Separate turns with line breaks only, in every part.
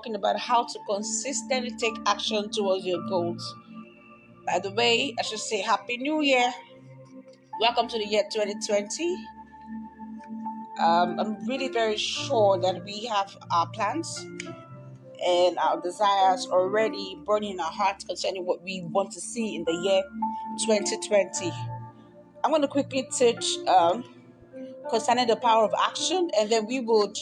Talking about how to consistently take action towards your goals. By the way, I should say Happy New Year. Welcome to the year 2020. I'm really very sure that we have our plans and our desires already burning in our hearts concerning what we want to see in the year 2020. I'm going to quickly teach concerning the power of action, and then we would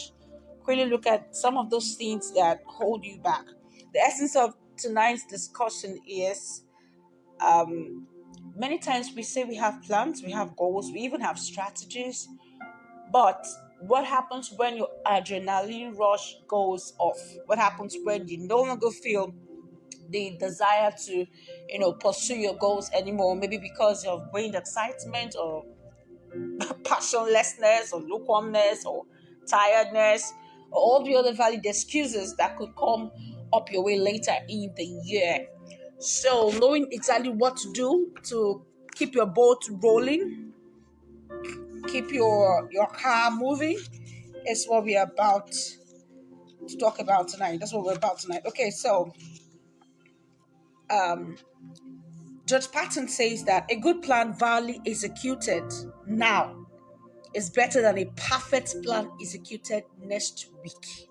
quickly look at some of those things that hold you back. The essence of tonight's discussion is many times we say we have plans, we have goals, we even have strategies, but what happens when your adrenaline rush goes off? What happens when you no longer feel the desire to, pursue your goals anymore? Maybe because of brain excitement or passionlessness or lukewarmness or tiredness or all the other valid excuses that could come up your way later in the year. So knowing exactly what to do to keep your boat rolling, keep your car moving is what we're about to talk about tonight. That's what we're about tonight. Okay, so um Judge Patton says that a good plan validly executed now is better than a perfect plan executed next week.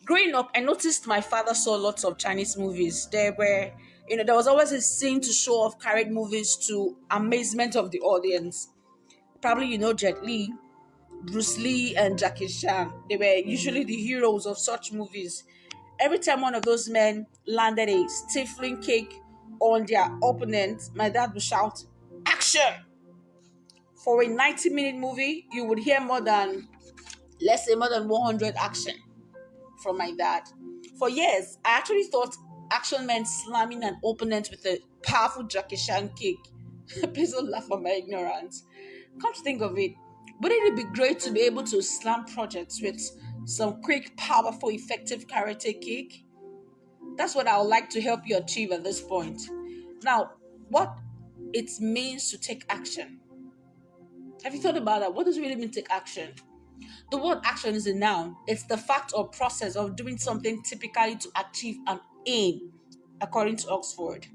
Growing up, I noticed my father saw lots of Chinese movies. There was always a scene to show off carried movies to amazement of the audience. Probably Jet Li, Bruce Lee, and Jackie Chan. They were usually the heroes of such movies. Every time one of those men landed a stifling kick on their opponent, my dad would shout, "Action!" For a 90-minute movie, you would hear let's say, more than 100 action from my dad. For years, I actually thought action meant slamming an opponent with a powerful Jackie Chan kick. Please don't laugh at my ignorance. Come to think of it, wouldn't it be great to be able to slam projects with some quick, powerful, effective karate kick? That's what I would like to help you achieve at this point. Now, what it means to take action. Have you thought about that? What does it really mean to take action? The word action is a noun. It's the fact or process of doing something typically to achieve an aim, according to Oxford.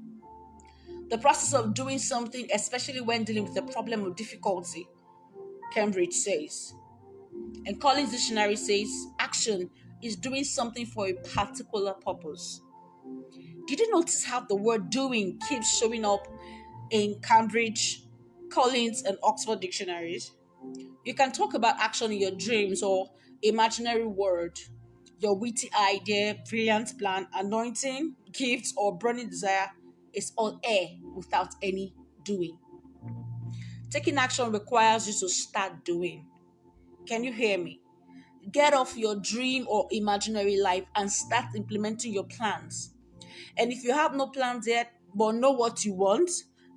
The process of doing something, especially when dealing with a problem or difficulty, Cambridge says. And Collins Dictionary says action is doing something for a particular purpose. Did you notice how the word doing keeps showing up in Cambridge, Collins, and Oxford dictionaries? You can talk about action in your dreams or imaginary world, your witty idea, brilliant plan, anointing, gifts, or burning desire is all air without any doing. Taking action requires you to start doing. Can you hear me? Get off your dream or imaginary life and start implementing your plans. And if you have no plans yet, but know what you want,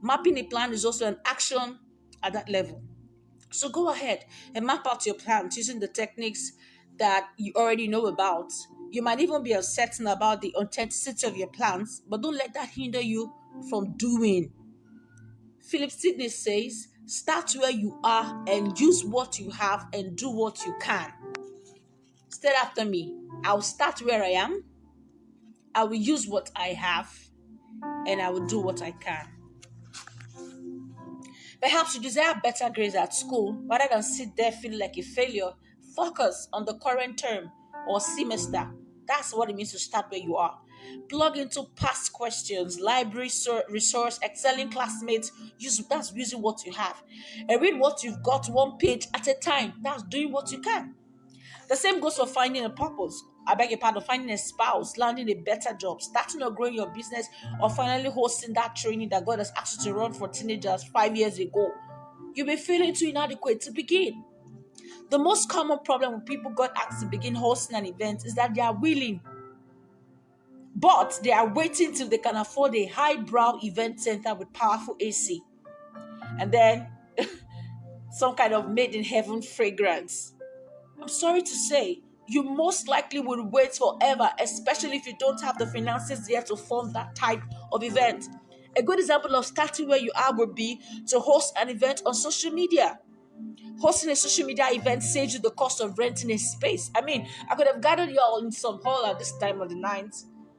mapping a plan is also an action at that level. So go ahead and map out your plans using the techniques that you already know about. You might even be uncertain about the authenticity of your plans, but don't let that hinder you from doing. Philip Sidney says, start where you are and use what you have and do what you can. Stay after me. I'll start where I am, I will use what I have, and I will do what I can. Perhaps you desire better grades at school rather than sit there feeling like a failure. Focus on the current term or semester. That's what it means to start where you are. Plug into past questions, library resource, excelling classmates. That's using what you have. And read what you've got one page at a time. That's doing what you can. The same goes for finding a purpose. I beg your pardon, finding a spouse, landing a better job, starting or growing your business, or finally hosting that training that God has asked you to run for teenagers 5 years ago. You'll be feeling too inadequate to begin. The most common problem when people got asked to begin hosting an event is that they are willing, but they are waiting till they can afford a highbrow event center with powerful AC. And then some kind of made in heaven fragrance. I'm sorry to say, you most likely will wait forever, especially if you don't have the finances there to fund that type of event. A good example of starting where you are would be to host an event on social media. Hosting a social media event saves you the cost of renting a space. I mean, I could have gathered you all in some hall at this time of the night,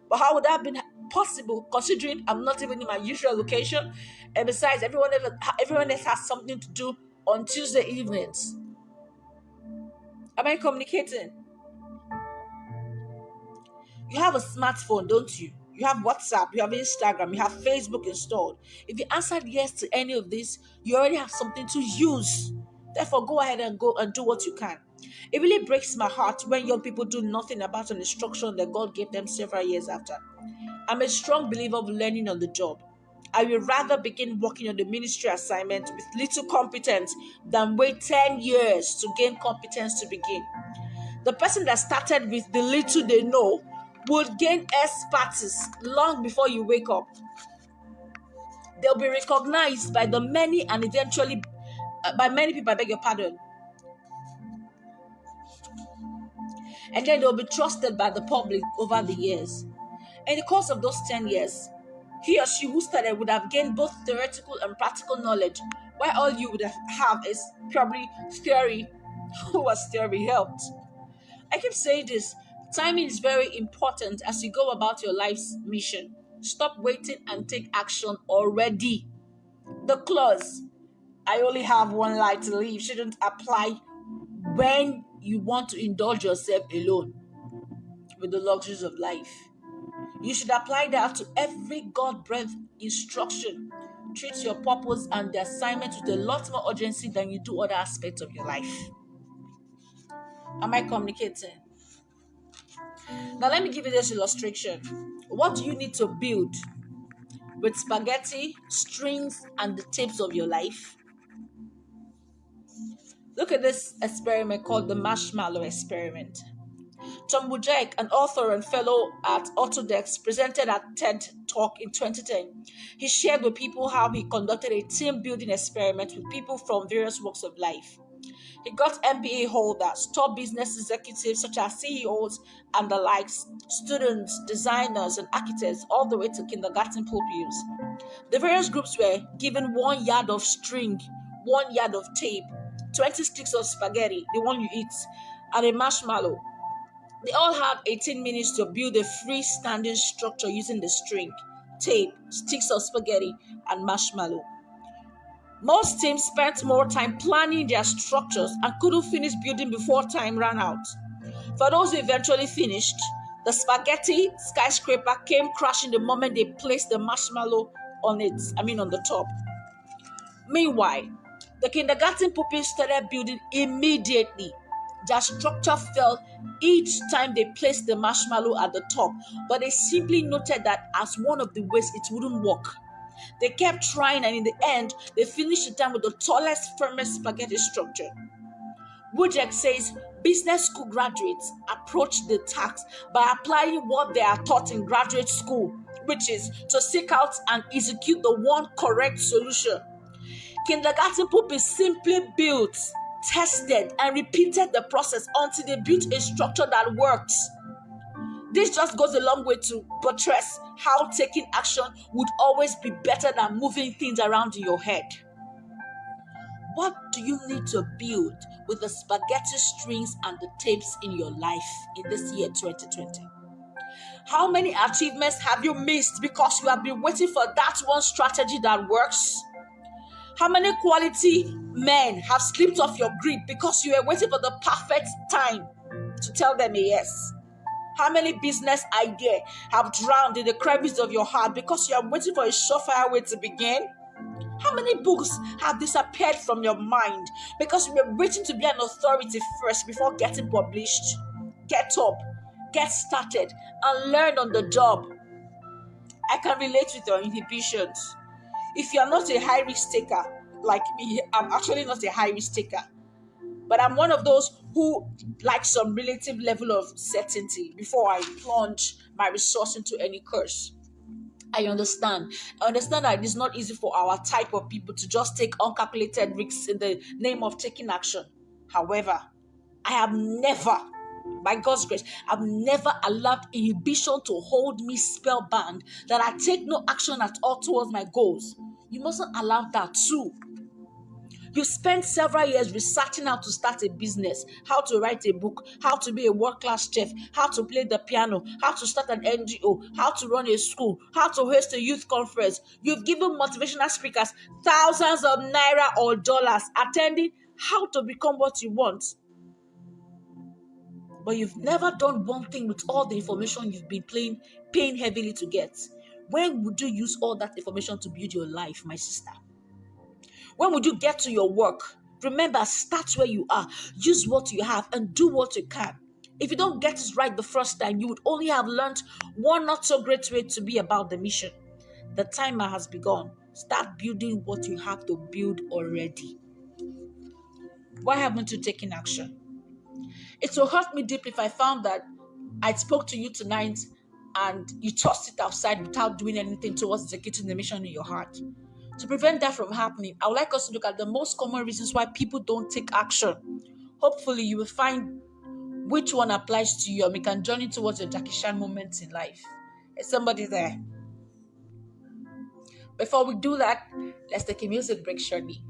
but how would that have been possible considering I'm not even in my usual location? And besides, everyone else has something to do on Tuesday evenings. Am I communicating? You have a smartphone, don't you? You have WhatsApp, you have Instagram, you have Facebook installed. If you answered yes to any of this, you already have something to use. Therefore, go ahead and go and do what you can. It really breaks my heart when young people do nothing about an instruction that God gave them several years after. I'm a strong believer of learning on the job. I will rather begin working on the ministry assignment with little competence than wait 10 years to gain competence to begin. The person that started with the little they know would gain expertise long before you wake up. They'll be recognized by the many and eventually by many people, I beg your pardon. And then they'll be trusted by the public over the years. In the course of those 10 years, he or she who started would have gained both theoretical and practical knowledge, while all you would have is probably theory. Who has theory helped? I keep saying this. Timing is very important as you go about your life's mission. Stop waiting and take action already. The clause, I only have one life to live, shouldn't apply when you want to indulge yourself alone with the luxuries of life. You should apply that to every God-breathed instruction. Treat your purpose and the assignment with a lot more urgency than you do other aspects of your life. Am I communicating? Now let me give you this illustration. What do you need to build with spaghetti, strings, and the tapes of your life? Look at this experiment called the Marshmallow Experiment. Tom Wojcik, an author and fellow at Orthodox, presented at TED Talk in 2010. He shared with people how he conducted a team-building experiment with people from various walks of life. He got MBA holders, top business executives such as CEOs and the likes, students, designers, and architects, all the way to kindergarten pupils. The various groups were given 1 yard of string, 1 yard of tape, 20 sticks of spaghetti, the one you eat, and a marshmallow. They all had 18 minutes to build a freestanding structure using the string, tape, sticks of spaghetti, and marshmallow. Most teams spent more time planning their structures and couldn't finish building before time ran out. For those who eventually finished, the spaghetti skyscraper came crashing the moment they placed the marshmallow on the top. Meanwhile, the kindergarten pupils started building immediately. Their structure fell each time they placed the marshmallow at the top, but they simply noted that as one of the ways it wouldn't work. They kept trying, and in the end, they finished the time with the tallest, firmest spaghetti structure. Wojcik says business school graduates approach the task by applying what they are taught in graduate school, which is to seek out and execute the one correct solution. Kindergarten pupils simply built, tested, and repeated the process until they built a structure that works. This just goes a long way to buttress how taking action would always be better than moving things around in your head. What do you need to build with the spaghetti strings and the tapes in your life in this year 2020? How many achievements have you missed because you have been waiting for that one strategy that works? How many quality men have slipped off your grip because you were waiting for the perfect time to tell them a yes? How many business ideas have drowned in the crevice of your heart because you are waiting for a surefire way to begin? How many books have disappeared from your mind because you were waiting to be an authority first before getting published? Get up, get started, and learn on the job. I can relate with your inhibitions. If you are not a high-risk taker, like me, I'm actually not a high-risk taker. But I'm one of those who like some relative level of certainty before I plunge my resource into any course. I understand. I understand that it's not easy for our type of people to just take uncalculated risks in the name of taking action. However, I have never, by God's grace, I've never allowed inhibition to hold me spellbound that I take no action at all towards my goals. You mustn't allow that too. You spent several years researching how to start a business, how to write a book, how to be a world-class chef, how to play the piano, how to start an NGO, how to run a school, how to host a youth conference. You've given motivational speakers thousands of naira or dollars attending how to become what you want. But you've never done one thing with all the information you've been paying heavily to get. When would you use all that information to build your life, my sister? When would you get to your work? Remember, start where you are. Use what you have and do what you can. If you don't get it right the first time, you would only have learned one not so great way to be about the mission. The timer has begun. Start building what you have to build already. Why haven't you taken action? It will hurt me deeply if I found that I spoke to you tonight and you tossed it outside without doing anything towards executing the mission in your heart. To prevent that from happening, I would like us to look at the most common reasons why people don't take action. Hopefully, you will find which one applies to you, and we can journey towards your Jackie Chan moments in life. Is somebody there? Before we do that, let's take a music break shortly.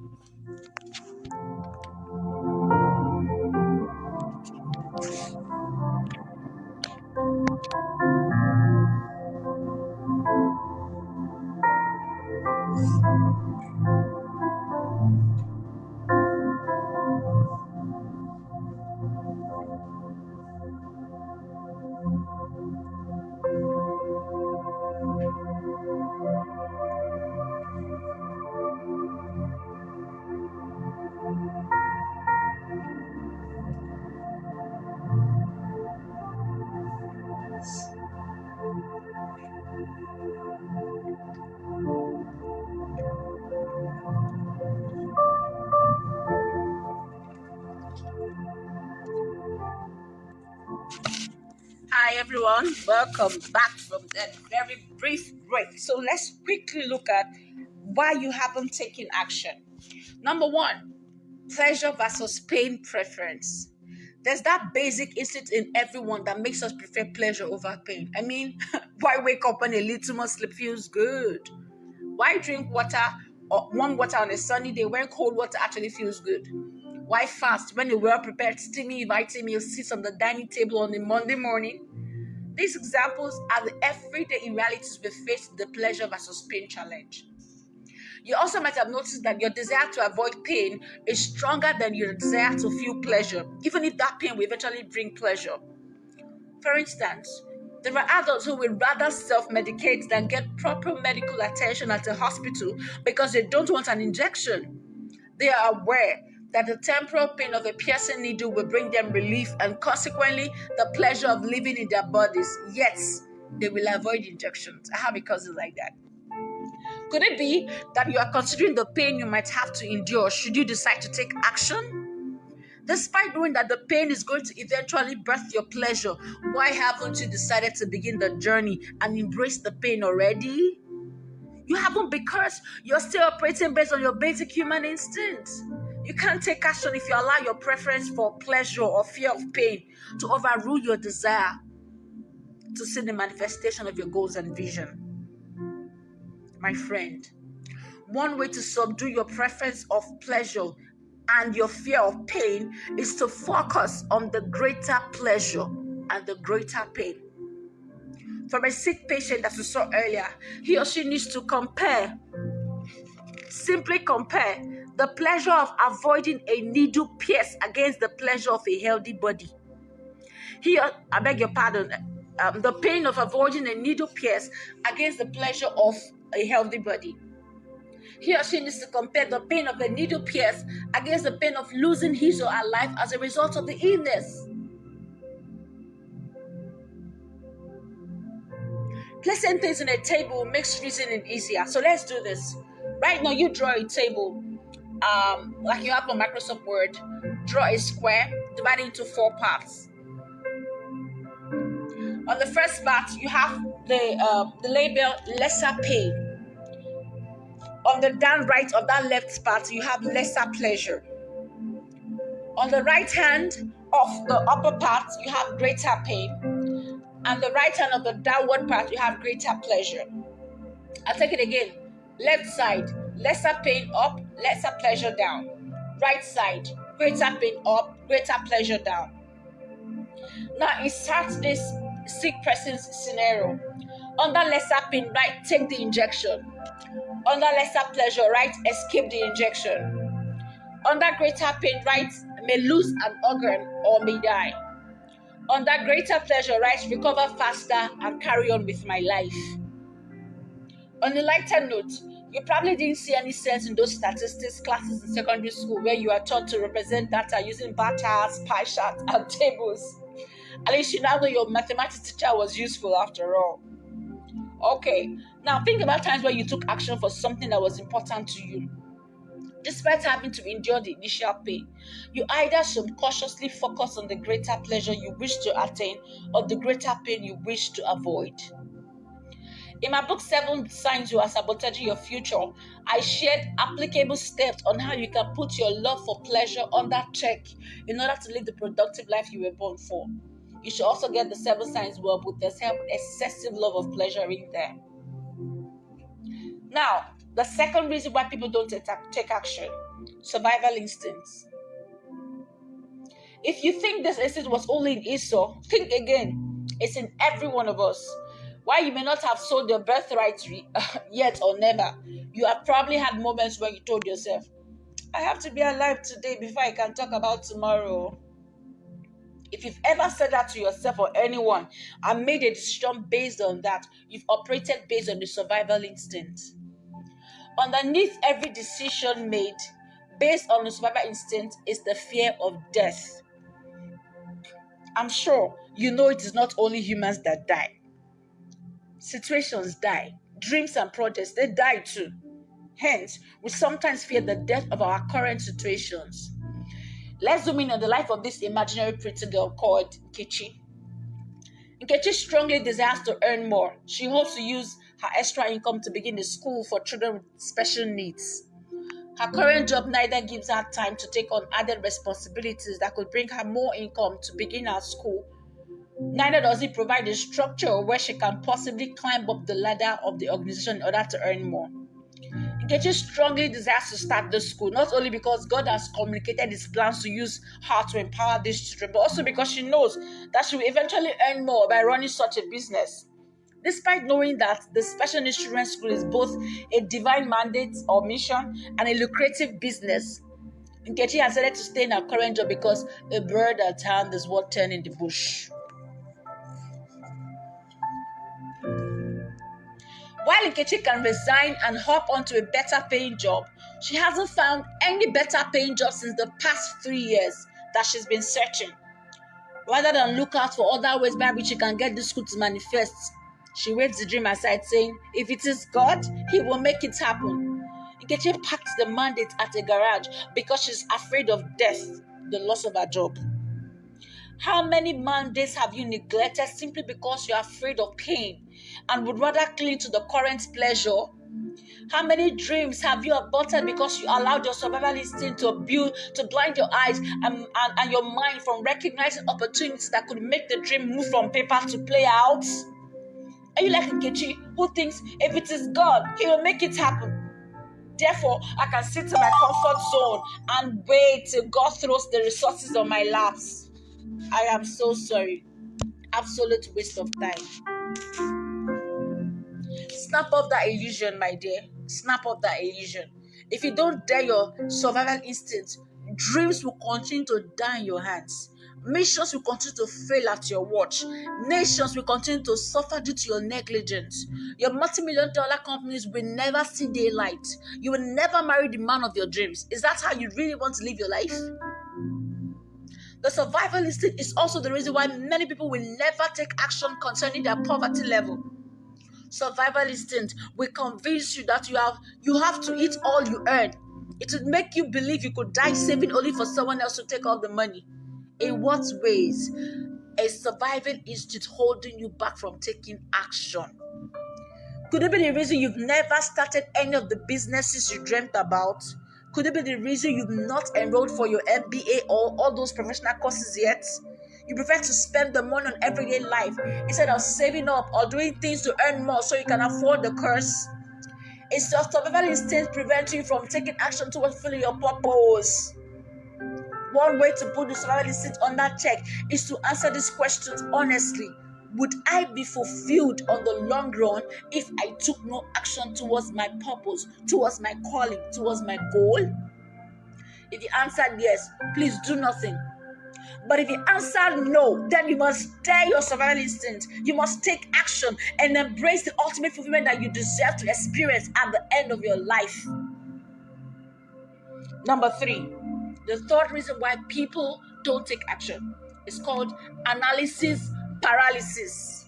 Hi everyone, welcome back from that very brief break. So let's quickly look at why you haven't taken action. Number one, pleasure versus pain preference. There's that basic instinct in everyone that makes us prefer pleasure over pain. I mean, why wake up when a little more sleep feels good? Why drink water or warm water on a sunny day when cold water actually feels good? Why fast when a well-prepared, steamy, inviting meal sits on the dining table on a Monday morning? These examples are the everyday realities we face the pleasure versus pain challenge. You also might have noticed that your desire to avoid pain is stronger than your desire to feel pleasure, even if that pain will eventually bring pleasure. For instance, there are adults who will rather self-medicate than get proper medical attention at a hospital because they don't want an injection. They are aware that the temporal pain of a piercing needle will bring them relief and consequently the pleasure of living in their bodies, yet they will avoid injections. I have a cousin like that. Could it be that you are considering the pain you might have to endure should you decide to take action? Despite knowing that the pain is going to eventually birth your pleasure, why haven't you decided to begin the journey and embrace the pain already? You haven't because you're still operating based on your basic human instincts. You can't take action if you allow your preference for pleasure or fear of pain to overrule your desire to see the manifestation of your goals and vision. My friend, one way to subdue your preference of pleasure and your fear of pain is to focus on the greater pleasure and the greater pain. From a sick patient that we saw earlier, he or she needs to compare. Simply compare the pleasure of avoiding a needle pierce against the pleasure of a healthy body. The pain of avoiding a needle pierce against the pleasure of a healthy body. He or she needs to compare the pain of a needle pierce against the pain of losing his or her life as a result of the illness. Placing things on a table makes reasoning easier. So let's do this. Right now, you draw a table, like you have on Microsoft Word. Draw a square, divide it into 4 parts. On the first part, you have the label lesser pain. On the down right of that left part, you have lesser pleasure. On the right hand of the upper part, you have greater pain. And the right hand of the downward part, you have greater pleasure. I'll take it again. Left side, lesser pain up, lesser pleasure down. right side, greater pain up, greater pleasure down. Now insert this sick person's scenario. Under lesser pain, right, take the injection. Under lesser pleasure, right, escape the injection. Under greater pain, right, may lose an organ or may die. Under greater pleasure, right, recover faster and carry on with my life. On a lighter note, you probably didn't see any sense in those statistics classes in secondary school where you are taught to represent data using bar charts, pie charts, and tables. At least you now know your mathematics teacher was useful after all. Okay, now think about times where you took action for something that was important to you. Despite having to endure the initial pain, you either subconsciously focus on the greater pleasure you wish to attain or the greater pain you wish to avoid. In my book, 7 Signs You Are Sabotaging Your Future, I shared applicable steps on how you can put your love for pleasure under check in order to live the productive life you were born for. You should also get the 7 signs well with excessive love of pleasure in there. Now, the second reason why people don't take action, survival instincts. If you think this instinct was only in Esau, think again. It's in every one of us. While you may not have sold your birthright yet or never, you have probably had moments where you told yourself, I have to be alive today before I can talk about tomorrow. If you've ever said that to yourself or anyone and made a decision based on that, you've operated based on the survival instinct. Underneath every decision made based on the survival instinct is the fear of death. I'm sure you know it is not only humans that die. Situations die. Dreams and projects, they die too. Hence, we sometimes fear the death of our current situations. Let's zoom in on the life of this imaginary pretty girl called Nkechi. Nkechi strongly desires to earn more. She hopes to use her extra income to begin a school for children with special needs. Her current job neither gives her time to take on added responsibilities that could bring her more income to begin her school. Neither does it provide a structure where she can possibly climb up the ladder of the organization in order to earn more. Nkechi strongly desires to start this school, not only because God has communicated his plans to use her to empower these children, but also because she knows that she will eventually earn more by running such a business. Despite knowing that the special needs children's school is both a divine mandate or mission and a lucrative business, Nkechi has decided to stay in her current job because a bird at hand is worth 10 in the bush. While Nkechi can resign and hop onto a better paying job, she hasn't found any better paying job since the past 3 years that she's been searching. Rather than look out for other ways by which she can get this school to manifest, she waves the dream aside saying, if it is God, he will make it happen. Nkechi packed the mandate at a garage because she's afraid of death, the loss of her job. How many mandates have you neglected simply because you're afraid of pain and would rather cling to the current pleasure? How many dreams have you aborted because you allowed your survival instinct to blind your eyes and your mind from recognizing opportunities that could make the dream move from paper to play out? Are you like Nkechi, who thinks if it is God, he will make it happen? Therefore, I can sit in my comfort zone and wait till God throws the resources on my laps. I am so sorry. Absolute waste of time. Snap off that illusion, my dear. Snap off that illusion. If you don't dare your survival instinct, dreams will continue to die in your hands. Missions will continue to fail at your watch. Nations will continue to suffer due to your negligence. Your multi-million-dollar companies will never see daylight. You will never marry the man of your dreams. Is that how you really want to live your life? The survival instinct is also the reason why many people will never take action concerning their poverty level. Survival instinct will convince you that you have to eat all you earn. It would make you believe you could die saving only for someone else to take all the money. In what ways is survival instinct holding you back from taking action? Could it be the reason you've never started any of the businesses you dreamt about? Could it be the reason you've not enrolled for your MBA or all those professional courses yet? You prefer to spend the money on everyday life instead of saving up or doing things to earn more so you can afford the course. Is your survival instinct preventing you from taking action towards fulfilling your purpose? One way to put the survival instinct on that check is to answer these questions honestly. Would I be fulfilled on the long run if I took no action towards my purpose, towards my calling, towards my goal? If you answered yes, please do nothing. But if you answer no, then you must dare your survival instinct. You must take action and embrace the ultimate fulfillment that you deserve to experience at the end of your life. Number 3, the third reason why people don't take action is called analysis paralysis.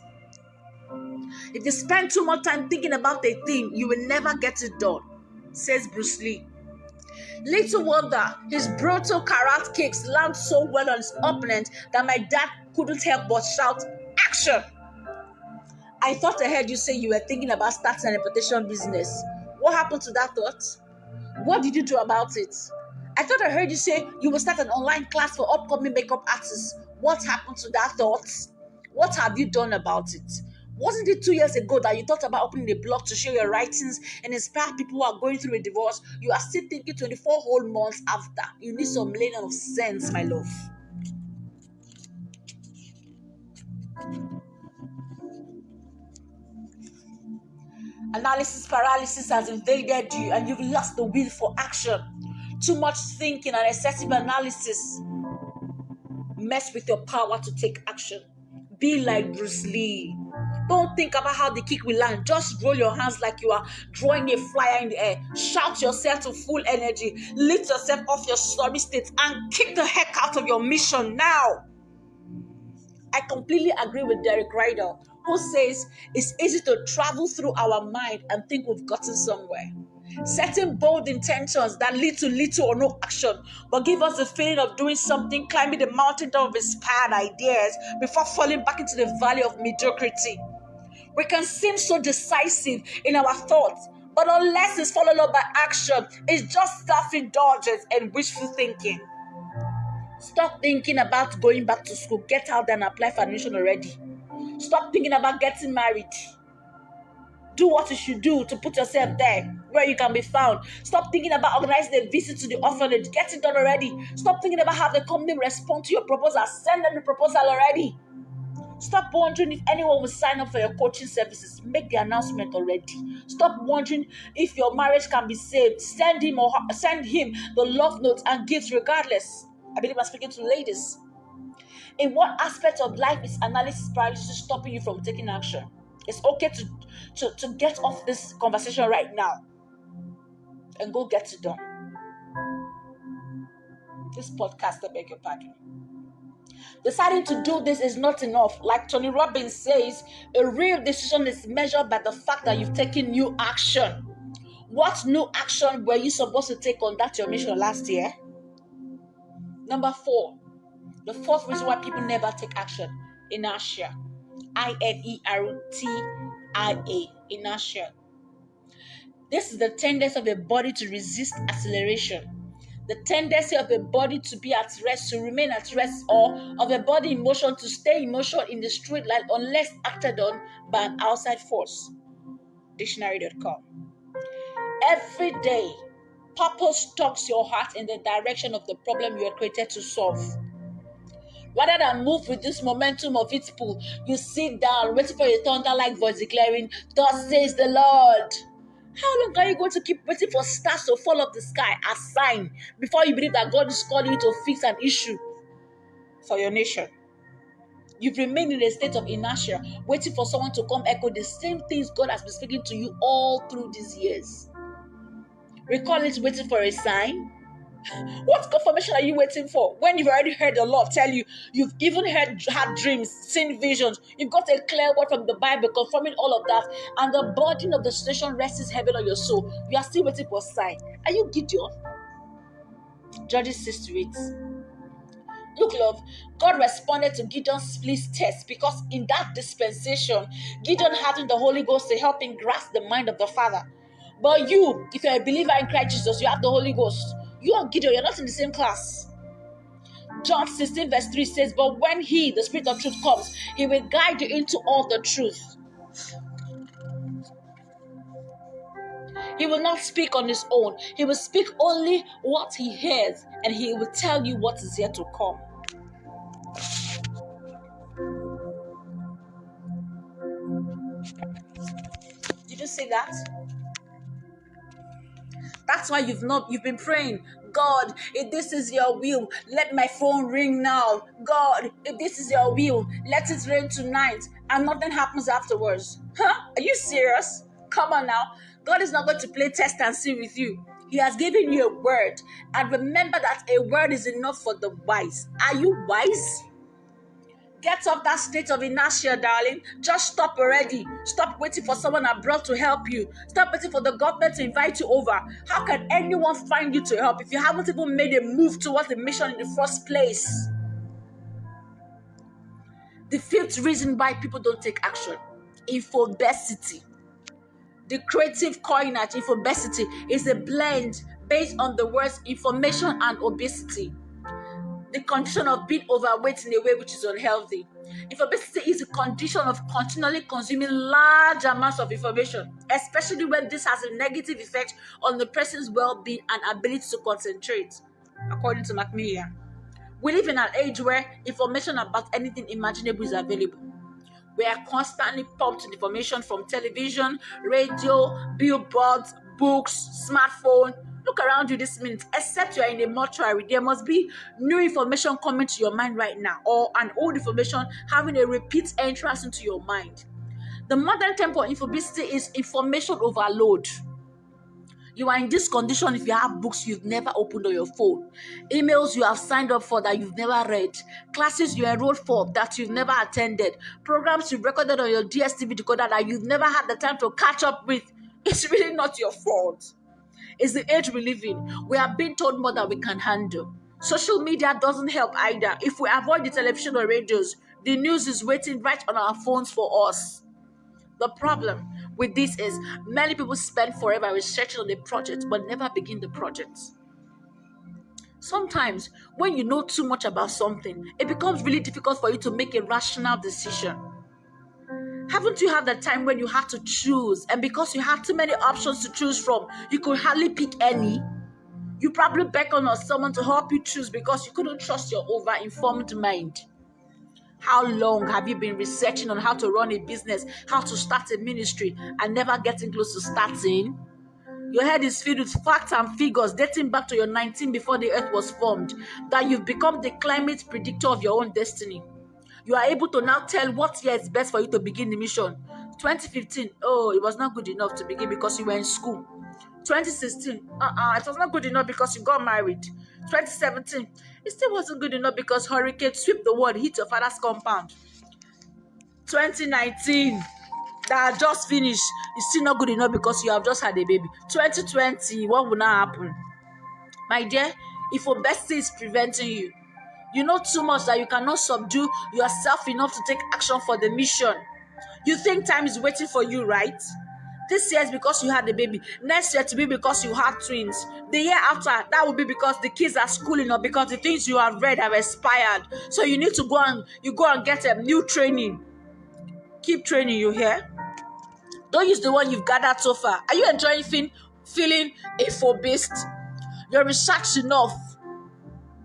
If you spend too much time thinking about a thing, you will never get it done, says Bruce Lee. Little wonder his brutal karate kicks land so well on his opponent that my dad couldn't help but shout, "Action!" I thought I heard you say you were thinking about starting a reputation business. What happened to that thought? What did you do about it? I thought I heard you say you will start an online class for upcoming makeup artists. What happened to that thought? What have you done about it? Wasn't it 2 years ago that you thought about opening a blog to share your writings and inspire people who are going through a divorce? You are still thinking 24 whole months after. You need some laying of sense, my love. Analysis paralysis has invaded you and you've lost the will for action. Too much thinking and excessive analysis mess with your power to take action. Be like Bruce Lee. Don't think about how the kick will land. Just roll your hands like you are drawing a flyer in the air. Shout yourself to full energy. Lift yourself off your sorry state and kick the heck out of your mission now. I completely agree with Derek Ryder, who says it's easy to travel through our mind and think we've gotten somewhere. Setting bold intentions that lead to little or no action, but give us the feeling of doing something, climbing the mountaintop of inspired ideas before falling back into the valley of mediocrity. We can seem so decisive in our thoughts, but unless it's followed up by action, it's just self-indulgence and wishful thinking. Stop thinking about going back to school. Get out there and apply for admission already. Stop thinking about getting married. Do what you should do to put yourself there where you can be found. Stop thinking about organizing a visit to the orphanage. Get it done already. Stop thinking about how the company will respond to your proposal. Send them the proposal already. Stop wondering if anyone will sign up for your coaching services. Make the announcement already. Stop wondering if your marriage can be saved. Send him the love notes and gifts regardless. I believe I'm speaking to ladies. In what aspect of life is analysis paralysis stopping you from taking action? It's okay to get off this conversation right now and go get it done. This podcast, I beg your pardon. Deciding to do this is not enough. Like Tony Robbins says, a real decision is measured by the fact that you've taken new action. What new action were you supposed to take on that your mission last year? Number 4, the fourth reason why people never take action: inertia. INERTIA, inertia. This is the tendency of a body to resist acceleration. The tendency of a body to be at rest, to remain at rest, or of a body in motion to stay in motion in the straight line unless acted on by an outside force. Dictionary.com. Every day, purpose tugs your heart in the direction of the problem you are created to solve. Rather than move with this momentum of its pull, you sit down, waiting for a thunder-like voice declaring, "Thus says the Lord." How long are you going to keep waiting for stars to fall off the sky as sign before you believe that God is calling you to fix an issue for your nation? You've remained in a state of inertia, waiting for someone to come echo the same things God has been speaking to you all through these years. We call it waiting for a sign. What confirmation are you waiting for when you've already heard the Lord tell you? You've even had dreams, seen visions. You've got a clear word from the Bible confirming all of that, and the burden of the situation rests heavy on your soul. You are still waiting for a sign. Are you Gideon? Judges 6-8. Look, love, God responded to Gideon's split test because in that dispensation, Gideon having the Holy Ghost to help him grasp the mind of the Father. But you, if you're a believer in Christ Jesus, you have the Holy Ghost. You and Gideon, you're not in the same class. John 16:3 says, "But when He, the Spirit of truth, comes, He will guide you into all the truth." He will not speak on his own. He will speak only what he hears, and he will tell you what is yet to come. Did you see that? That's why you've been praying, God, if this is your will, let my phone ring now. God, if this is your will, let it rain tonight, and nothing happens afterwards. Huh? Are you serious? Come on now. God is not going to play test and see with you. He has given you a word. And remember that a word is enough for the wise. Are you wise? Get off that state of inertia, darling. Just stop already. Stop waiting for someone abroad to help you. Stop waiting for the government to invite you over. How can anyone find you to help if you haven't even made a move towards the mission in the first place? The fifth reason why people don't take action: infobesity. The creative coin at infobesity is a blend based on the words information and obesity. The condition of being overweight in a way which is unhealthy. Infobesity is a condition of continually consuming large amounts of information, especially when this has a negative effect on the person's well-being and ability to concentrate, according to Macmillan. We live in an age where information about anything imaginable is available. We are constantly pumped with information from television, radio, billboards, books, smartphone. Look around you this minute. Except you are in a mortuary, there must be new information coming to your mind right now, or an old information having a repeat entrance into your mind. The modern tempo of infobesity is information overload. You are in this condition if you have books you've never opened on your phone, emails you have signed up for that you've never read, classes you enrolled for that you've never attended, programs you've recorded on your DSTV decoder that you've never had the time to catch up with. It's really not your fault. It's the age we live in. We are being told more than we can handle. Social media doesn't help either. If we avoid the television or radios, the news is waiting right on our phones for us. The problem with this is many people spend forever researching on a project but never begin the project. Sometimes when you know too much about something, it becomes really difficult for you to make a rational decision. Haven't you had that time when you had to choose, and because you had too many options to choose from, you could hardly pick any? You probably beckon on someone to help you choose because you couldn't trust your over-informed mind. How long have you been researching on how to run a business, how to start a ministry, and never getting close to starting? Your head is filled with facts and figures dating back to your 19 before the earth was formed, that you've become the climate predictor of your own destiny. You are able to now tell what year is best for you to begin the mission. 2015, oh, it was not good enough to begin because you were in school. 2016, it was not good enough because you got married. 2017, it still wasn't good enough because hurricane sweep the world, hit your father's compound. 2019, that just finished, it's still not good enough because you have just had a baby. 2020, what will now happen? My dear, if obesity is preventing you, you know too much that you cannot subdue yourself enough to take action for the mission. You think time is waiting for you, right? This year is because you had a baby. Next year to be because you had twins. The year after, that will be because the kids are schooling or because the things you have read have expired. So you need to go and get a new training. Keep training, you hear? Don't use the one you've gathered so far. Are you enjoying feeling infobased? Your research enough.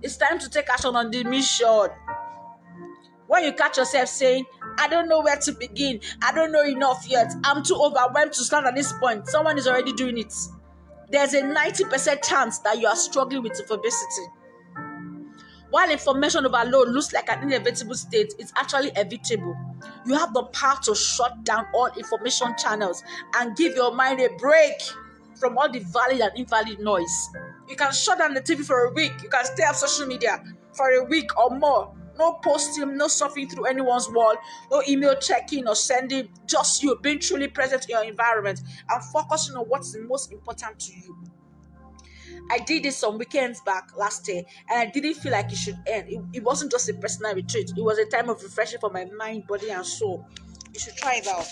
It's time to take action on the mission. When you catch yourself saying, I don't know where to begin, I don't know enough yet, I'm too overwhelmed to start at this point, someone is already doing it. There's a 90% chance that you are struggling with obesity. While information overload looks like an inevitable state, it's actually evitable. You have the power to shut down all information channels and give your mind a break from all the valid and invalid noise. You can shut down the TV for a week. You can stay off social media for a week or more. No posting, no surfing through anyone's wall, no email checking or sending, just you being truly present in your environment and focusing on what's the most important to you. I did this some weekends back last year and I didn't feel like it should end. It wasn't just a personal retreat. It was a time of refreshing for my mind, body and soul. You should try it out.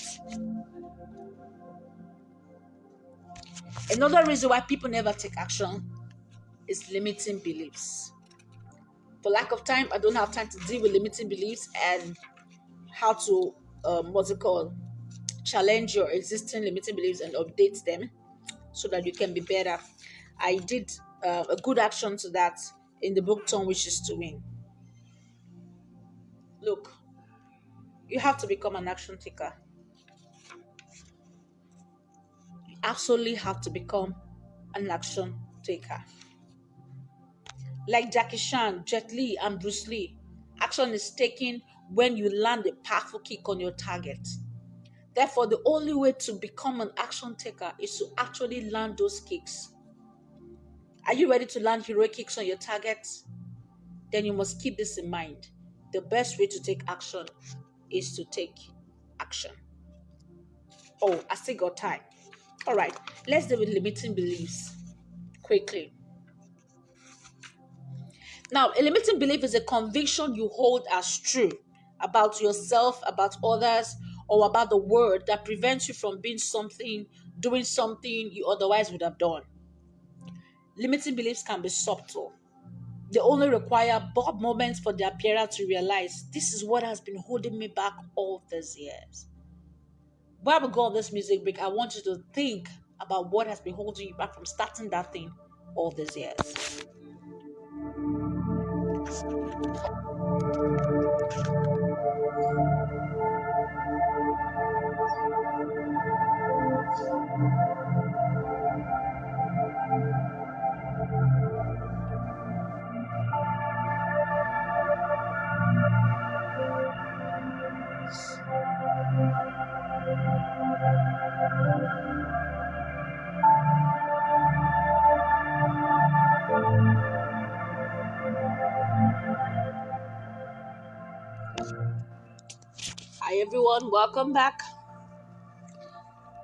Another reason why people never take action is limiting beliefs. For lack of time, I don't have time to deal with limiting beliefs and how to challenge your existing limiting beliefs and update them. so that you can be better. I did a good action to that in the book Turn Wishes to Win. Look, you have to become an action taker. You absolutely have to become an action taker. Like Jackie Chan, Jet Li, and Bruce Lee, action is taken when you land a powerful kick on your target. Therefore, the only way to become an action taker is to actually land those kicks. Are you ready to land heroic kicks on your targets? Then you must keep this in mind. The best way to take action is to take action. Oh, I still got time. All right, let's deal with limiting beliefs quickly. Now, a limiting belief is a conviction you hold as true about yourself, about others, or about the world that prevents you from being something, doing something you otherwise would have done. Limiting beliefs can be subtle. They only require bold moments for the appearer to realize this is what has been holding me back all these years. While we go on this music break, I want you to think about what has been holding you back from starting that thing all these years. Hi everyone, welcome back.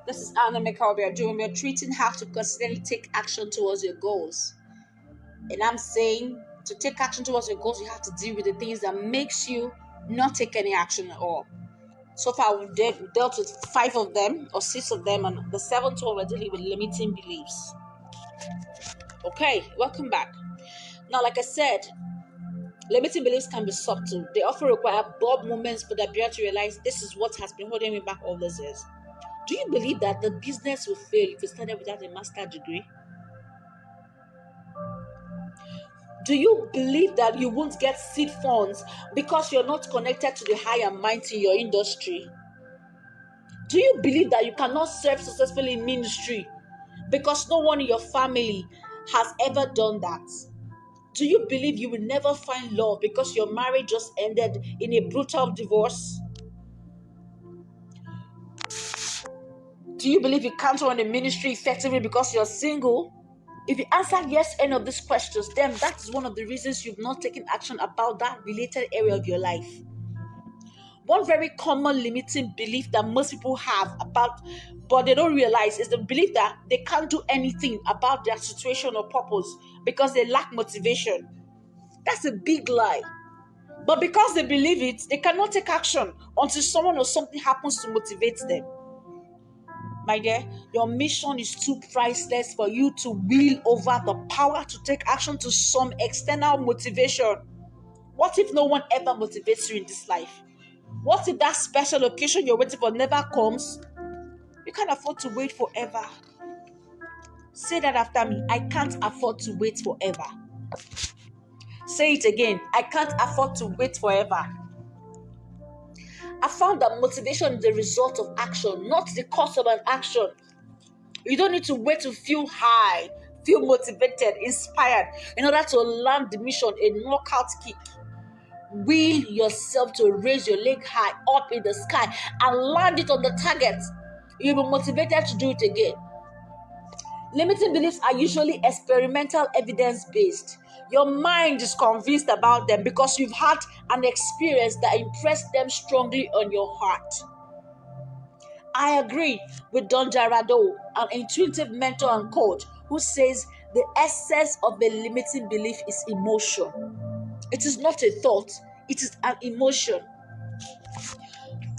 This is Emeka-Obiajunwa. We're treating how to consistently take action towards your goals. And I'm saying to take action towards your goals, you have to deal with the things that makes you not take any action at all. So far, we've dealt with 5 of them or 6 of them, and the 7th one we're dealing with limiting beliefs. Okay, welcome back. Now, like I said, limiting beliefs can be subtle. They often require bold moments for the appearer to realize this is what has been holding me back all these years. Do you believe that the business will fail if you started without a master's degree? Do you believe that you won't get seed funds because you're not connected to the higher minds in your industry? Do you believe that you cannot serve successfully in ministry because no one in your family has ever done that? Do you believe you will never find love because your marriage just ended in a brutal divorce? Do you believe you can't run a ministry effectively because you're single? If you answer yes to any of these questions, then that is one of the reasons you've not taken action about that related area of your life. One very common limiting belief that most people have but they don't realize, is the belief that they can't do anything about their situation or purpose because they lack motivation. That's a big lie. But because they believe it, they cannot take action until someone or something happens to motivate them. My dear, your mission is too priceless for you to wield over the power to take action to some external motivation. What if no one ever motivates you in this life? What if that special occasion you're waiting for never comes? You can't afford to wait forever. Say that after me. I can't afford to wait forever. Say it again. I can't afford to wait forever. I found that motivation is the result of action, not the cause of an action. You don't need to wait to feel high, feel motivated, inspired in order to land the mission, a knockout kick. Will yourself to raise your leg high up in the sky and land it on the target. You'll be motivated to do it again. Limiting beliefs are usually experimental, evidence-based. Your mind is convinced about them because you've had an experience that impressed them strongly on your heart. I agree with Don Jarado, an intuitive mentor and coach, who says the essence of a limiting belief is emotion. It is not a thought, it is an emotion.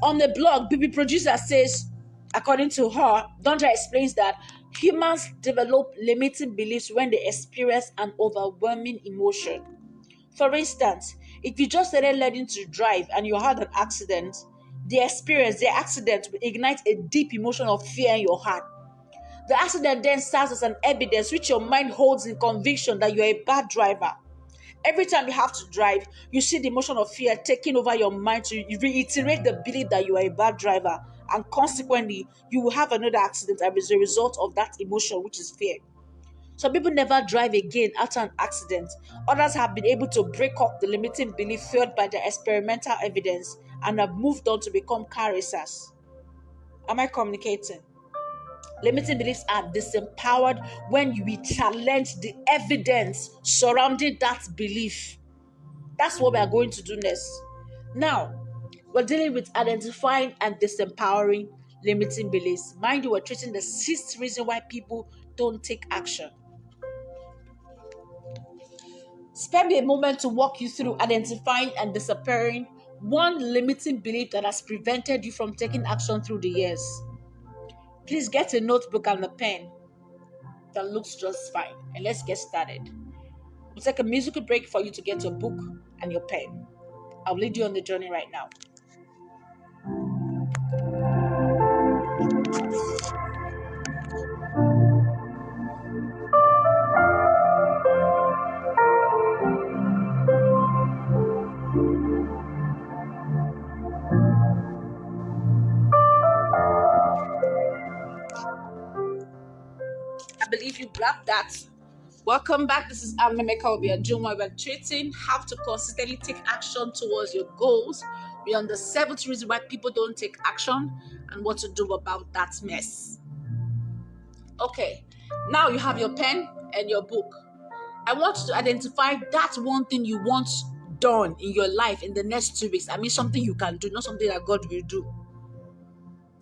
On the blog, BB Producer says, according to her, Dondra explains that humans develop limiting beliefs when they experience an overwhelming emotion. For instance, if you just started learning to drive and you had an accident, the accident will ignite a deep emotion of fear in your heart. The accident then serves as an evidence which your mind holds in conviction that you're a bad driver. Every time you have to drive, you see the emotion of fear taking over your mind to reiterate the belief that you are a bad driver. And consequently, you will have another accident as a result of that emotion, which is fear. Some people never drive again after an accident. Others have been able to break up the limiting belief fueled by the experimental evidence and have moved on to become car racers. Am I communicating? Limiting beliefs are disempowered when we challenge the evidence surrounding that belief. That's what we are going to do next. Now, we're dealing with identifying and disempowering limiting beliefs. Mind you, we're treating the sixth reason why people don't take action. Spend a moment to walk you through identifying and disappearing one limiting belief that has prevented you from taking action through the years. Please get a notebook and a pen. That looks just fine. And let's get started. We'll take a musical break for you to get your book and your pen. I'll lead you on the journey right now. I believe you grabbed that. Welcome back. This is Emeka-Obianjunwa. We're treating how to consistently take action towards your goals. We're on the seventh reason why people don't take action and what to do about that mess. Okay, now you have your pen and your book. I want you to identify that one thing you want done in your life in the next 2 weeks. I mean, something you can do, not something that God will do.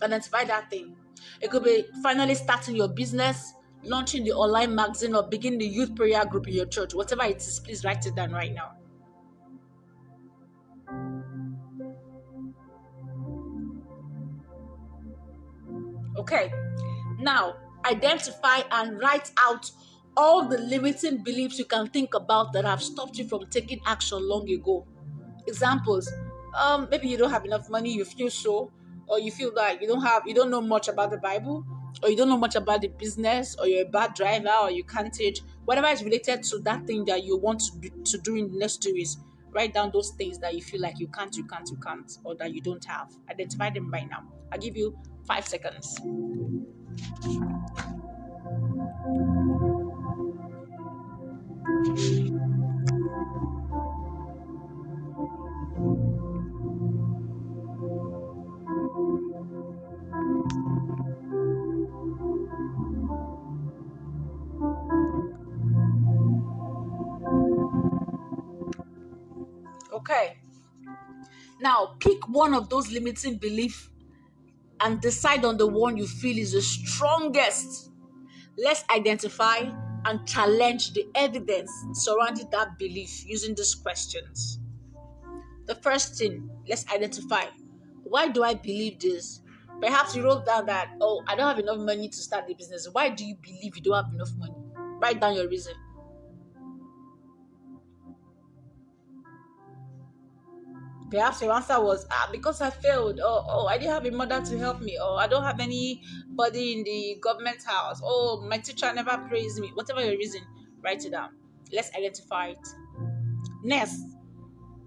Identify that thing. It could be finally starting your business, launching the online magazine, or beginning the youth prayer group in your church. Whatever it is, please write it down right now. Okay, now identify and write out all the limiting beliefs you can think about that have stopped you from taking action long ago. Examples: maybe you don't have enough money, you feel so, or you feel like you don't know much about the Bible, or you don't know much about the business, or you're a bad driver, or you can't teach. Whatever is related to that thing that you want to do in the next 2 weeks, write down those things that you feel like you can't, or that you don't have. Identify them right now. I'll give you 5 seconds. Okay. Now pick one of those limiting beliefs and decide on the one you feel is the strongest. Let's identify and challenge the evidence surrounding that belief using these questions. The first thing, let's identify: why do I believe this? Perhaps you wrote down that, oh, I don't have enough money to start the business. Why do you believe you don't have enough money? Write down your reason. Perhaps your answer was, because I failed, or I didn't have a mother to help me, or I don't have anybody in the government house, oh, my teacher never praised me. Whatever your reason, write it down. Let's identify it. Next,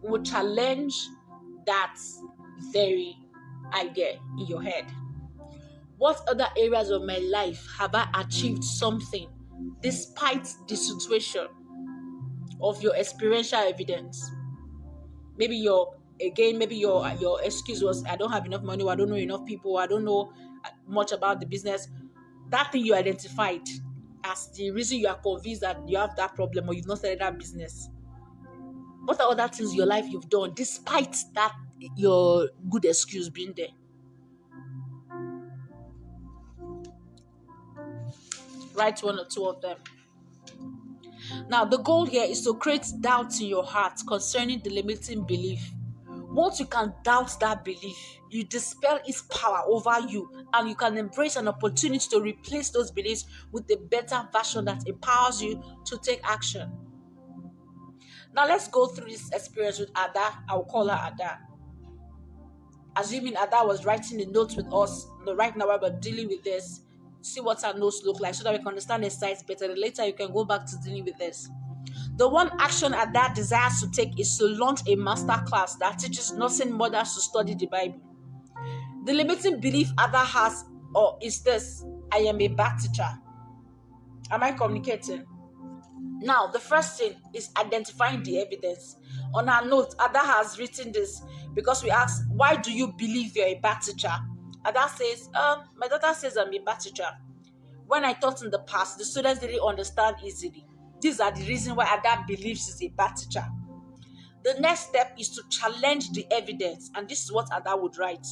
we'll challenge that very idea in your head. What other areas of my life have I achieved something despite the situation of your experiential evidence? Maybe your excuse was, I don't have enough money, or I don't know enough people, or I don't know much about the business. That thing you identified as the reason you are convinced that you have that problem or you've not started that business. What are other things in your life you've done despite that your good excuse being there? Write one or two of them. Now, the goal here is to create doubt in your heart concerning the limiting belief. Once you can doubt that belief, you dispel its power over you, and you can embrace an opportunity to replace those beliefs with a better version that empowers you to take action. Now, let's go through this experience with Ada. I'll call her Ada. Assuming Ada was writing the notes with us, right now while we're dealing with this, see what her notes look like so that we can understand the size better. Then later you can go back to dealing with this. The one action Ada desires to take is to launch a master class that teaches nursing mothers to study the Bible. The limiting belief Ada has is this: I am a bad teacher. Am I communicating? Now, the first thing is identifying the evidence. On her note, Ada has written this because we asked, why do you believe you're a bad teacher? Ada says, my daughter says I'm a bad teacher. When I taught in the past, the students didn't understand easily. These are the reasons why Ada believes she's a bad teacher. The next step is to challenge the evidence, and this is what Ada would write.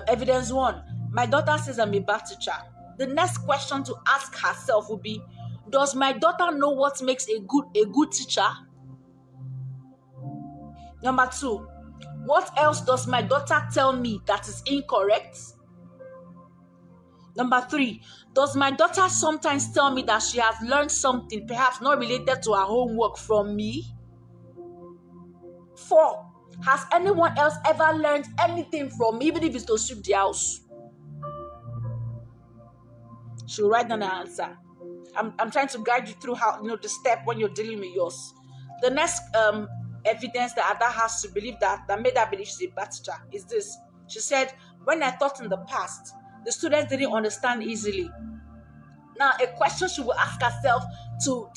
Evidence 1, my daughter says I'm a bad teacher. The next question to ask herself would be, does my daughter know what makes a good teacher? Number 2, what else does my daughter tell me that is incorrect? Number 3, does my daughter sometimes tell me that she has learned something, perhaps not related to her homework, from me? 4, has anyone else ever learned anything from me, even if it's to sweep the house? She'll write down her answer. I'm trying to guide you through how, the step when you're dealing with yours. The next evidence that Ada has to believe that made her believe she's a bad teacher is this. She said, when I taught in the past, the students didn't understand easily. Now, a question she will ask herself to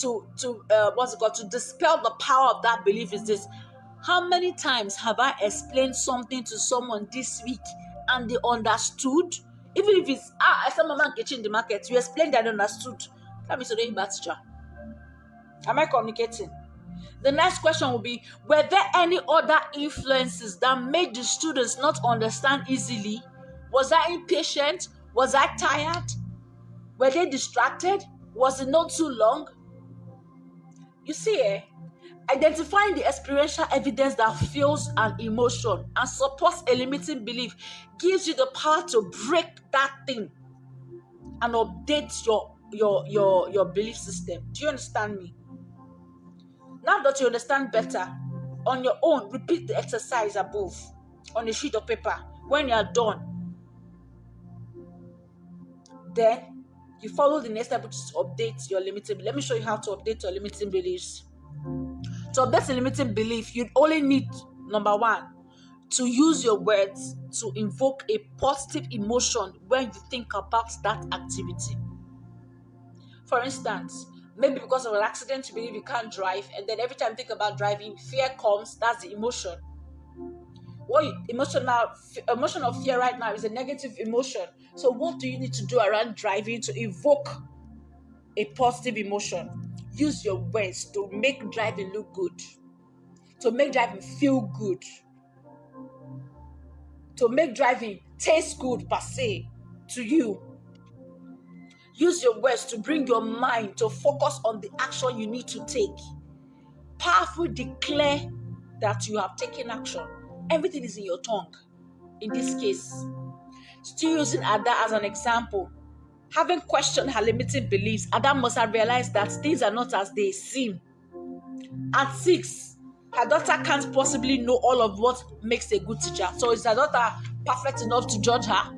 dispel the power of that belief is this: how many times have I explained something to someone this week and they understood? Even if it's I saw Mama Nkechi in the market, you explained that they understood. That means you're a bad teacher. Am I communicating? The next question will be, were there any other influences that made the students not understand easily? Was I impatient? Was I tired? Were they distracted? Was the note too long? You see, identifying the experiential evidence that fuels an emotion and supports a limiting belief gives you the power to break that thing and update your belief system. Do you understand me? Now that you understand better, on your own, repeat the exercise above on a sheet of paper. When you are done, then you follow the next step, which is to update your limiting. Let me show you how to update your limiting beliefs. To update a limiting belief, you only need, number 1, to use your words to invoke a positive emotion when you think about that activity. For instance, maybe because of an accident, you believe you can't drive, and then every time you think about driving, fear comes. That's the emotion. Emotion of fear right now is a negative emotion. So what do you need to do around driving to evoke a positive emotion? Use your words to make driving look good, to make driving feel good, to make driving taste good per se to you. Use your words to bring your mind to focus on the action you need to take. Powerfully declare that you have taken action. Everything is in your tongue. In this case, still using Ada as an example, having questioned her limiting beliefs, Ada must have realized that things are not as they seem. At 6, her daughter can't possibly know all of what makes a good teacher. So is her daughter perfect enough to judge her?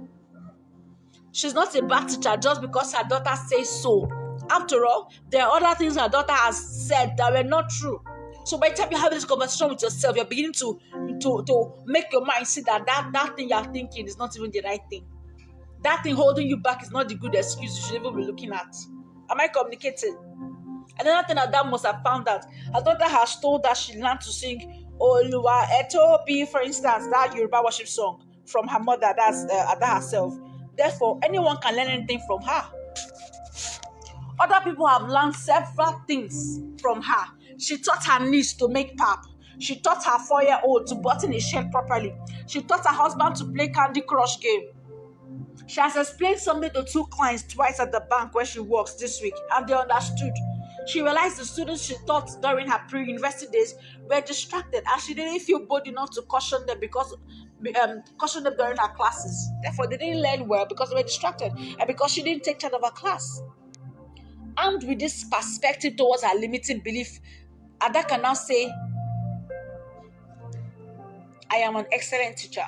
She's not a bad teacher just because her daughter says so. After all, there are other things her daughter has said that were not true. So by the time you're having this conversation with yourself, you're beginning to make your mind see that thing you're thinking is not even the right thing. That thing holding you back is not the good excuse you should even be looking at. Am I communicating? Another thing that must have found out, her daughter has told that she learned to sing Oluwa Etobi, for instance, that Yoruba worship song from her mother, that's Ada herself. Therefore, anyone can learn anything from her. Other people have learned several things from her. She taught her niece to make pap. She taught her 4-year-old to button a shirt properly. She taught her husband to play Candy Crush game. She has explained something to 2 clients twice at the bank where she works this week, and they understood. She realized the students she taught during her pre-university days were distracted, and she didn't feel bold enough to caution them during her classes. Therefore, they didn't learn well because they were distracted, and because she didn't take charge of her class. Armed with this perspective towards her limiting belief, Ada can now say, I am an excellent teacher,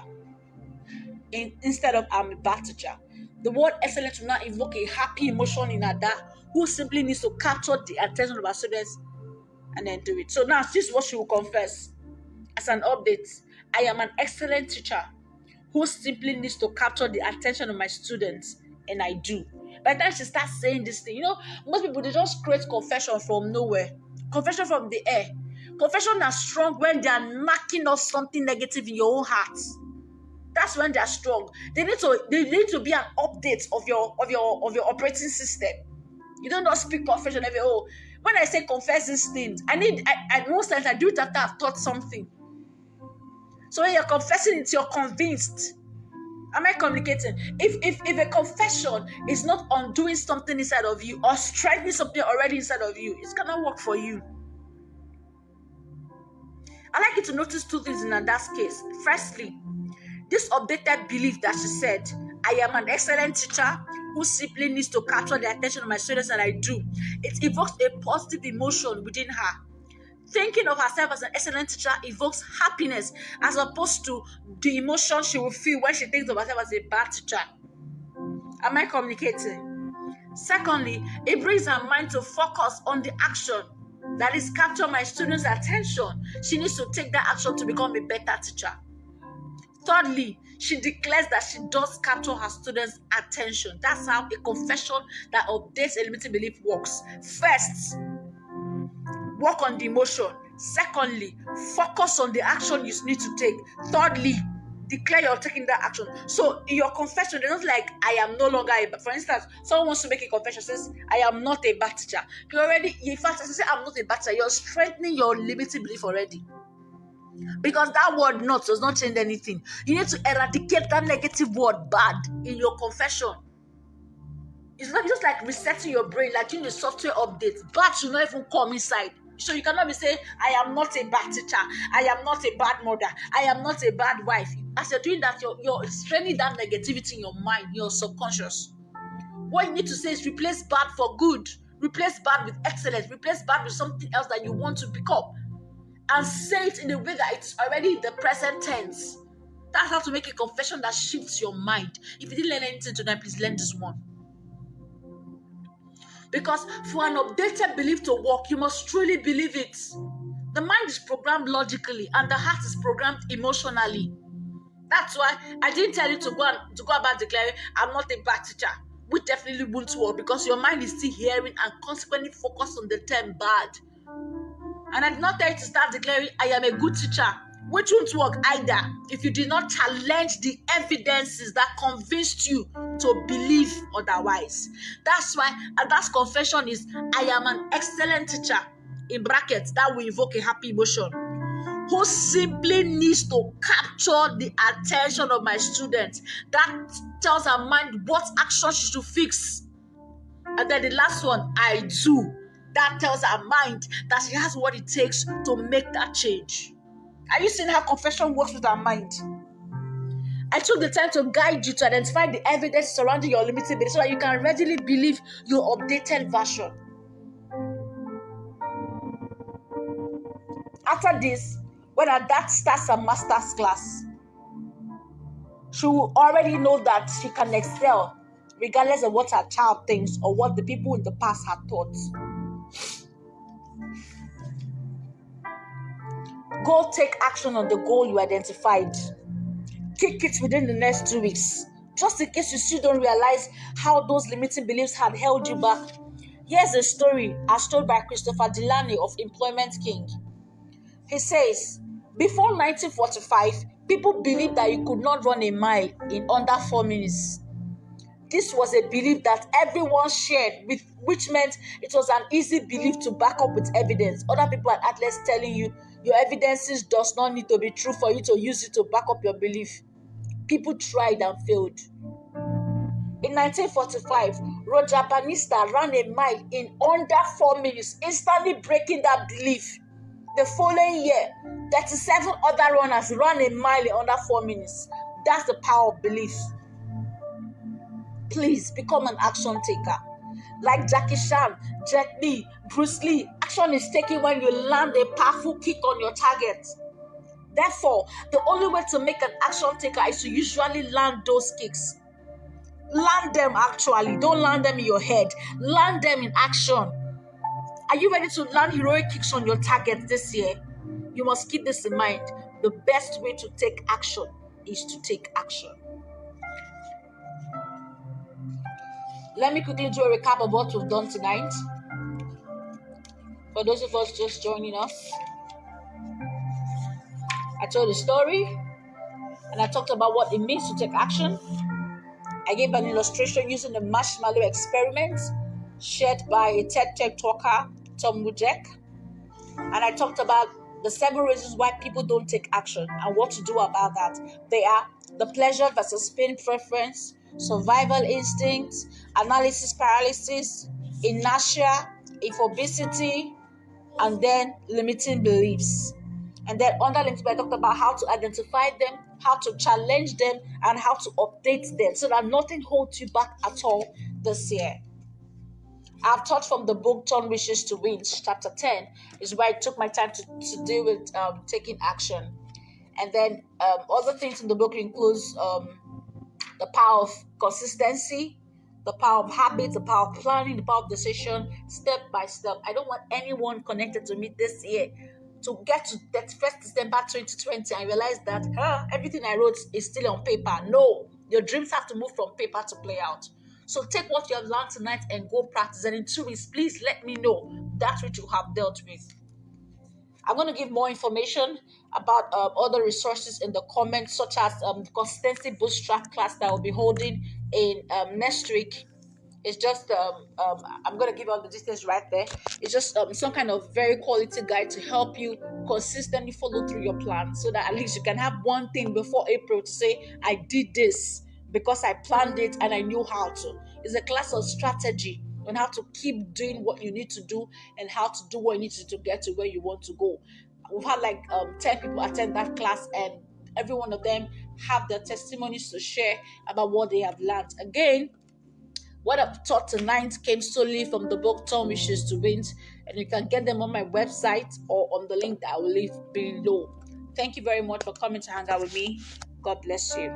instead of I'm a bad teacher. The word excellence will not evoke a happy emotion in Ada, who simply needs to capture the attention of our students and then do it. So now, this is what she will confess as an update. I am an excellent teacher who simply needs to capture the attention of my students, and I do. By the time she starts saying this thing, most people, they just create confession from nowhere, confession from the air. Confession are strong when they are knocking off something negative in your own heart. That's when they are strong. They need to be an update of your operating system. You don't just speak confession every. Oh, when I say confess these things, I most times I do it after I've taught something. So when you're confessing it, you're convinced. Am I communicating? If a confession is not undoing something inside of you or strengthening something already inside of you, it's gonna work for you. I like you to notice two things in Ada's case. Firstly, this updated belief that she said, I am an excellent teacher who simply needs to capture the attention of my students, and I do. It evokes a positive emotion within her. Thinking of herself as an excellent teacher evokes happiness as opposed to the emotion she will feel when she thinks of herself as a bad teacher. Am I communicating? Secondly, it brings her mind to focus on the action. That is, capture my students' attention. She needs to take that action to become a better teacher. Thirdly, she declares that she does capture her students' attention. That's how a confession that updates a limiting belief works. First, work on the emotion. Secondly, focus on the action you need to take. Thirdly, declare you're taking that action. So in your confession, they're not like, I am no longer a bad. For instance, someone wants to make a confession, says, I am not a bad teacher. You already, in fact, as you say, I'm not a bad teacher, you're strengthening your limiting belief already. Because that word not does not change anything. You need to eradicate that negative word bad in your confession. It's not just like resetting your brain, like doing the software update. Bad should not even come inside. So you cannot be saying, I am not a bad teacher. I am not a bad mother. I am not a bad wife. As you're doing that, you're straining that negativity in your mind, your subconscious. What you need to say is replace bad for good. Replace bad with excellence. Replace bad with something else that you want to become. And say it in a way that it's already in the present tense. That's how to make a confession that shifts your mind. If you didn't learn anything tonight, please learn this one. Because for an updated belief to work, you must truly believe it. The mind is programmed logically and the heart is programmed emotionally. That's why I didn't tell you to go about declaring, I'm not a bad teacher. We definitely won't work because your mind is still hearing and consequently focused on the term bad. And I did not tell you to start declaring, I am a good teacher, which won't work either if you did not challenge the evidences that convinced you to believe otherwise. That's why Ada's confession is, I am an excellent teacher, in brackets, that will evoke a happy emotion, who simply needs to capture the attention of my students. That tells her mind what action she should fix. And then the last one, I do. That tells her mind that she has what it takes to make that change. Are you seeing how confession works with our mind? I took the time to guide you to identify the evidence surrounding your limiting belief so that you can readily believe your updated version. After this, when Ada starts a master's class, she will already know that she can excel regardless of what her child thinks or what the people in the past had thought. Go take action on the goal you identified. Kick it within the next 2 weeks. Just in case you still don't realize how those limiting beliefs had held you back. Here's a story as told by Christopher Delaney of Employment King. He says, before 1945, people believed that you could not run a mile in under 4 minutes. This was a belief that everyone shared, which meant it was an easy belief to back up with evidence. Other people at athletes telling you your evidences does not need to be true for you to use it to back up your belief. People tried and failed. In 1945, Roger Bannister ran a mile in under 4 minutes, instantly breaking that belief. The following year, 37 other runners ran a mile in under 4 minutes. That's the power of belief. Please become an action taker. Like Jackie Chan, Jet Li, Bruce Lee, action is taken when you land a powerful kick on your target. Therefore, the only way to make an action taker is to usually land those kicks. Land them actually. Don't land them in your head. Land them in action. Are you ready to land heroic kicks on your target this year? You must keep this in mind. The best way to take action is to take action. Let me quickly do a recap of what we've done tonight. For those of us just joining us, I told a story and I talked about what it means to take action. I gave an illustration using the Marshmallow Experiment shared by a TED talker, Tom Wujek. And I talked about the 7 reasons why people don't take action and what to do about that. They are the pleasure versus pain preference, survival instinct, analysis paralysis, inertia, infobesity, and then limiting beliefs. And then under limiting, I talked about how to identify them, how to challenge them, and how to update them so that nothing holds you back at all this year. I've taught from the book Turn Wishes to Wins, chapter 10, is where I took my time to deal with taking action. And then other things in the book includes the power of consistency, the power of habit, the power of planning, the power of decision, step by step. I don't want anyone connected to me this year to get to 31st December 2020 and realize that everything I wrote is still on paper. No, your dreams have to move from paper to play out. So take what you have learned tonight and go practice. And in 2 weeks, please let me know that which you have dealt with. I'm going to give more information about other resources in the comments, such as the consistency bootstrap class that I will be holding in next week. It's just, I'm going to give all the details right there. It's just some kind of very quality guide to help you consistently follow through your plan so that at least you can have one thing before April to say, I did this because I planned it and I knew how to. It's a class of strategy on how to keep doing what you need to do and how to do what you need to get to where you want to go. We've had like 10 people attend that class, and every one of them have their testimonies to share about what they have learned. Again, what I've taught tonight came solely from the book Turn Wishes to Wins, and you can get them on my website or on the link that I will leave below. Thank you very much for coming to hang out with me. God bless you.